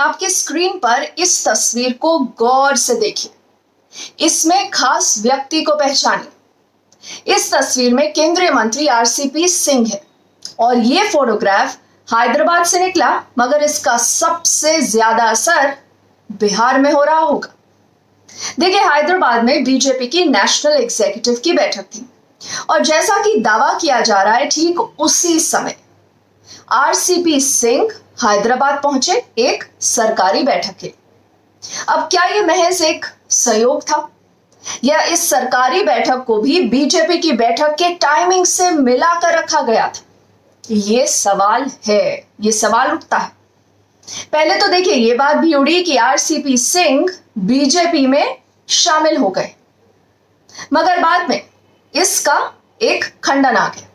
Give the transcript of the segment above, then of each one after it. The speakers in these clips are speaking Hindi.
आपकी स्क्रीन पर इस तस्वीर को गौर से देखिए। इसमें खास व्यक्ति को पहचानिए। इस तस्वीर में केंद्रीय मंत्री आरसीपी सिंह है और ये फोटोग्राफ हैदराबाद से निकला, मगर इसका सबसे ज्यादा असर बिहार में हो रहा होगा। देखिए, हैदराबाद में बीजेपी की नेशनल एग्जीक्यूटिव की बैठक थी और जैसा कि दावा किया जा रहा है, ठीक उसी समय आरसीपी सिंह हैदराबाद पहुंचे एक सरकारी बैठक के। अब क्या ये महज एक सहयोग था या इस सरकारी बैठक को भी बीजेपी की बैठक के टाइमिंग से मिलाकर रखा गया था? ये सवाल है, ये सवाल उठता है। पहले तो देखिए, ये बात भी उड़ी कि आरसीपी सिंह बीजेपी में शामिल हो गए, मगर बाद में इसका एक खंडन आ गया।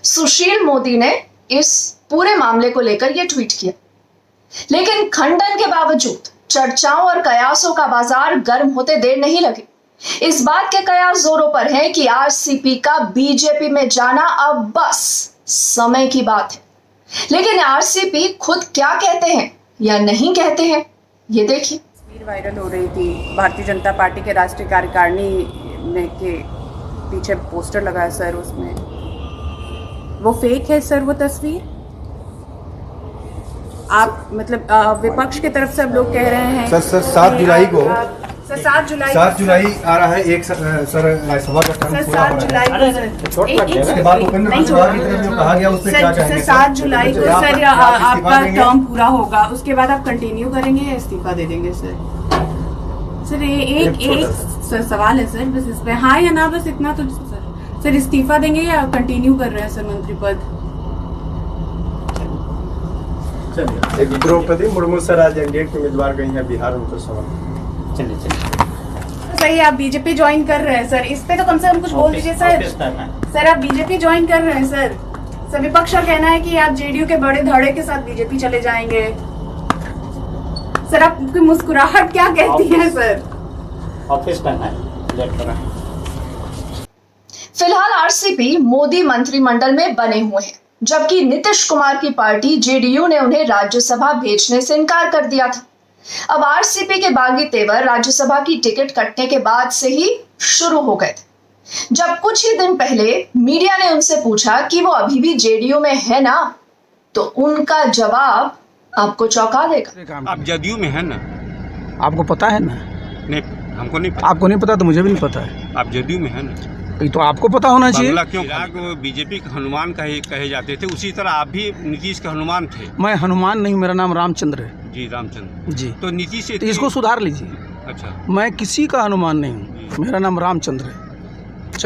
सुशील मोदी ने इस पूरे मामले को लेकर यह ट्वीट किया, लेकिन खंडन के बावजूद चर्चाओं और कयासों का बाजार गर्म होते देर नहीं लगी। इस बात के कयास जोरों पर हैं कि आरसीपी का बीजेपी में जाना अब बस समय की बात है। लेकिन आरसीपी खुद क्या कहते हैं या नहीं कहते हैं, ये देखिए। तस्वीर वायरल हो रही थी, भारतीय जनता पार्टी के राष्ट्रीय कार्यकारिणी ने के पीछे पोस्टर लगा है सर, उसमें वो फेक है सर वो तस्वीर। आप मतलब विपक्ष की तरफ से अब लोग कह रहे हैं सर 7 जुलाई को सर 7 जुलाई आ रहा है एक सर सभा का टर्म पूरा हो रहा है। इसके बाद उपेंद्र कुशवाहा की तरफ जो कहा गया उस पे क्या कहेंगे? 7 जुलाई को सर आपका टर्म पूरा होगा, उसके बाद आप कंटिन्यू करेंगे या इस्तीफा दे देंगे सर? सर एक सर सवाल है सर, बस इस पे हाँ या ना, बस इतना तो सर इस्तीफा देंगे या कंटिन्यू कर रहे हैं सर मंत्री पद? एक द्रौपदी मुर्मू सर आज एनडीए के उम्मीदवार गई हैं बिहार, उनको सवाल। चलिए सही, आप बीजेपी ज्वाइन कर रहे हैं सर, इस पे तो कम से कम कुछ बोल दीजिए सर। सर आप बीजेपी ज्वाइन कर रहे हैं सर विपक्ष का कहना है कि आप जेडीयू के बड़े धड़े के साथ बीजेपी चले जाएंगे। सर आपकी मुस्कुराहट क्या कहती है सर? ऑफिस करना है। फिलहाल आरसीपी मोदी मंत्रिमंडल में बने हुए हैं, जबकि नीतीश कुमार की पार्टी जेडीयू ने उन्हें राज्यसभा भेजने से इनकार कर दिया था। अब आरसीपी के बागी तेवर राज्यसभा की टिकट कटने के बाद से ही शुरू हो गए थे। जब कुछ ही दिन पहले मीडिया ने उनसे पूछा कि वो अभी भी जेडीयू में है ना, तो उनका जवाब आपको चौंका देगा। आप जदयू में है ना? आपको पता है ना? नहीं, हमको नहीं पता। आपको नहीं पता तो मुझे भी नहीं पता है। आप जदयू में है ना? ये तो आपको पता होना चाहिए। क्यों बीजेपी के हनुमान कहे जाते थे, उसी तरह आप भी नीतीश के हनुमान थे। मैं हनुमान नहीं, मेरा नाम रामचंद्र है। जी रामचंद्र जी। तो नीतीश तो इसको सुधार लीजिए। अच्छा, मैं किसी का हनुमान नहीं हूँ, मेरा नाम रामचंद्र है।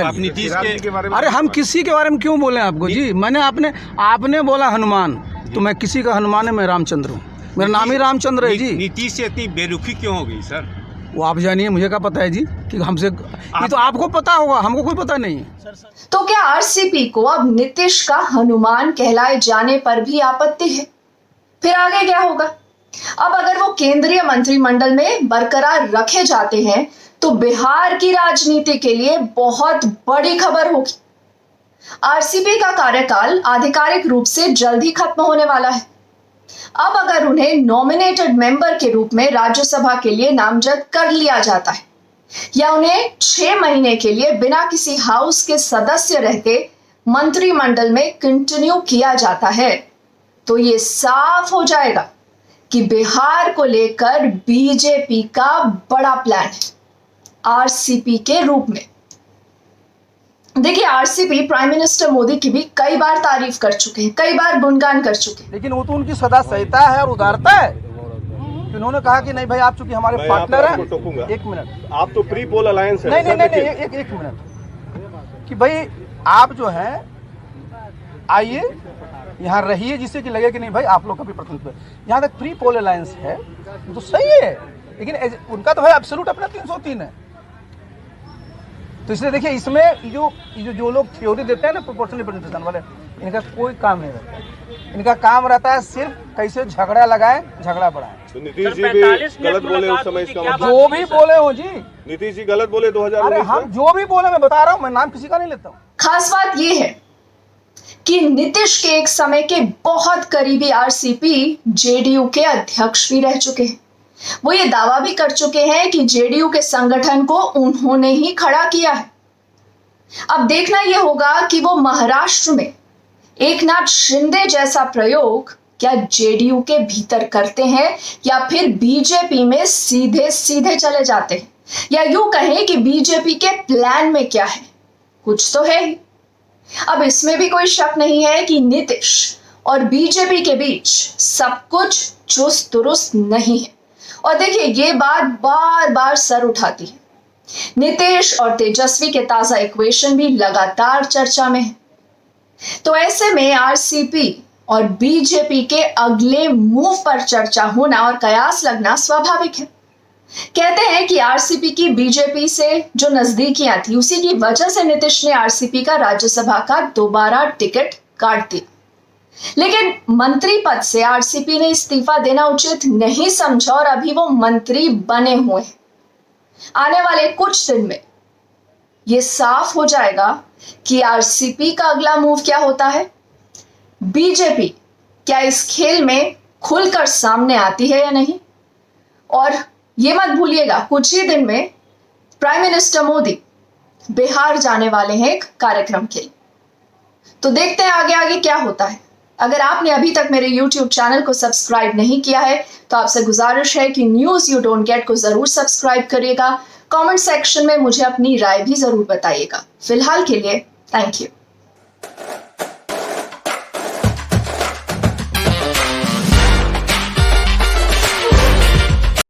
आप नीतीश के बारे में? अरे हम किसी के बारे में क्यों बोले आपको जी? मैंने आपने बोला हनुमान, तो मैं किसी का हनुमान है, मैं रामचंद्र हूँ, मेरा नाम ही रामचंद्र है जी। नीतीश से इतनी बेरुखी क्यों हो गई सर? वो आप जानिए, मुझे क्या पता है जी कि हमसे, ये तो आपको पता होगा, हमको कोई पता नहीं है। तो क्या आरसीपी को अब नीतीश का हनुमान कहलाए जाने पर भी आपत्ति है? फिर आगे क्या होगा? अब अगर वो केंद्रीय मंत्रिमंडल में बरकरार रखे जाते हैं तो बिहार की राजनीति के लिए बहुत बड़ी खबर होगी। आरसीपी का कार्यकाल आधिकारिक रूप से जल्द ही खत्म होने वाला है। अब अगर उन्हें नॉमिनेटेड मेंबर के रूप में राज्यसभा के लिए नामजद कर लिया जाता है या उन्हें 6 महीने के लिए बिना किसी हाउस के सदस्य रहते मंत्रिमंडल में कंटिन्यू किया जाता है, तो ये साफ हो जाएगा कि बिहार को लेकर बीजेपी का बड़ा प्लान है आरसीपी के रूप में। देखिए, आरसीपी प्राइम मिनिस्टर मोदी की भी कई बार तारीफ कर चुके हैं, कई बार गुणगान कर चुके हैं, लेकिन वो तो उनकी सदा सहायता है और उदारता है। उन्होंने कहा कि नहीं भाई, आप चूंकि हमारे पार्टनर हैं। एक मिनट, आप तो प्री पोल अलायंस है। नहीं, एक मिनट कि भाई आप जो है आइए यहाँ रहिए, जिससे कि लगे कि नहीं भाई आप लोग का भी प्रतिनिधित्व है। यहाँ तक प्री पोल अलायंस है तो सही है, लेकिन उनका तो है एब्सोल्यूट अपना 303 है। तो इसलिए देखिए, इसमें जो लोग थ्योरी देते हैं ना प्रोपोर्शनल रिप्रेजेंटेशन वाले, इनका कोई काम नहीं रहता। इनका काम रहता है सिर्फ कैसे झगड़ा लगाए, झगड़ा बढ़ाए। तो नीतीश जी भी गलत बोले उस समय, इसका मतलब जो भी बोले हो जी, नीतीश जी गलत बोले 2019 अरे हम जो भी बोले, मैं बता रहा हूँ, मैं नाम किसी का नहीं लेता हूँ। खास बात यह है कि नीतीश के एक समय के बहुत करीबी आरसीपी जेडीयू के अध्यक्ष भी रह चुके हैं। वो ये दावा भी कर चुके हैं कि जेडीयू के संगठन को उन्होंने ही खड़ा किया है। अब देखना यह होगा कि वो महाराष्ट्र में एकनाथ शिंदे जैसा प्रयोग क्या जेडीयू के भीतर करते हैं या फिर बीजेपी में सीधे सीधे चले जाते हैं, या यूं कहें कि बीजेपी के प्लान में क्या है, कुछ तो है ही। अब इसमें भी कोई शक नहीं है कि नीतीश और बीजेपी के बीच सब कुछ चुस्त दुरुस्त नहीं है। और देखिए, ये बात बार बार सर उठाती है। नीतीश और तेजस्वी के ताजा इक्वेशन भी लगातार चर्चा में है। तो ऐसे में आरसीपी और बीजेपी के अगले मूव पर चर्चा होना और कयास लगना स्वाभाविक है। कहते हैं कि आरसीपी की बीजेपी से जो नजदीकियां थी, उसी की वजह से नीतीश ने आरसीपी का राज्यसभा का दोबारा टिकट काट दिया। लेकिन मंत्री पद से आरसीपी ने इस्तीफा देना उचित नहीं समझा और अभी वो मंत्री बने हुए हैं। आने वाले कुछ दिन में यह साफ हो जाएगा कि आरसीपी का अगला मूव क्या होता है। बीजेपी क्या इस खेल में खुलकर सामने आती है या नहीं। और ये मत भूलिएगा, कुछ ही दिन में प्राइम मिनिस्टर मोदी बिहार जाने वाले हैं एक कार्यक्रम के लिए। तो देखते हैं आगे आगे क्या होता है। अगर आपने अभी तक मेरे YouTube चैनल को सब्सक्राइब नहीं किया है तो आपसे गुजारिश है कि न्यूज़ यू डोंट गेट को जरूर सब्सक्राइब करिएगा। कमेंट सेक्शन में मुझे अपनी राय भी जरूर बताइएगा। फिलहाल के लिए थैंक यू।